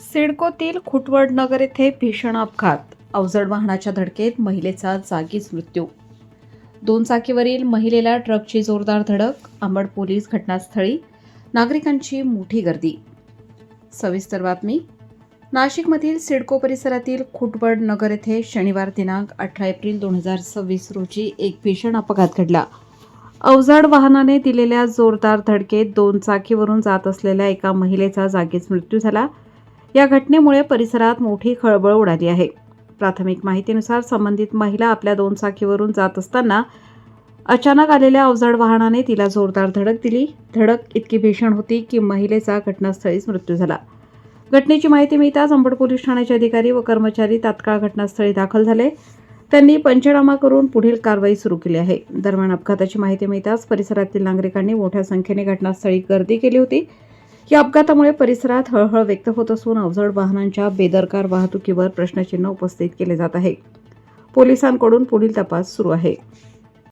सिडकोतील खुटवड नगर येथे भीषण अपघात. अवजड वाहनाच्या धडकेत महिलेचा जागीच मृत्यू. दोन चाकीवरील महिलेला ट्रकची जोरदार धडक. अंबड पोलीस घटनास्थळी. नागरिकांची मोठी गर्दी. सविस्तर बातमी. नाशिकमधील सिडको परिसरातील खुटवड नगर येथे शनिवार दिनांक 18 एप्रिल 2026 रोजी एक भीषण अपघात घडला. अवजड वाहनाने दिलेल्या जोरदार धडकेत दोन चाकीवरून जात असलेल्या एका महिलेचा जागीच मृत्यू झाला. या घटनेमुळे परिसरात मोठी खळबळ उडाली आहे. प्राथमिक माहितीनुसार संबंधित महिला आपल्या दोन चाकीवरून जात असताना अचानक आलेल्या अवजड वाहनाने तिला जोरदार धडक दिली. धडक इतकी भीषण होती की महिलेचा घटनास्थळीच मृत्यू झाला. घटनेची माहिती मिळताच अंबड पोलीस ठाण्याचे अधिकारी व कर्मचारी तात्काळ घटनास्थळी दाखल झाले. त्यांनी पंचनामा करून पुढील कारवाई सुरू केली आहे. दरम्यान अपघाताची माहिती मिळताच परिसरातील नागरिकांनी मोठ्या संख्येने घटनास्थळी गर्दी केली होती. या अपघातामुळे परिसरात हळहळ व्यक्त होत असून अवजड वाहनांच्या बेदरकार वाहतुकीवर प्रश्नचिन्ह उपस्थित केले जात आहे. पोलिसांकडून पुढील तपास सुरू आहे.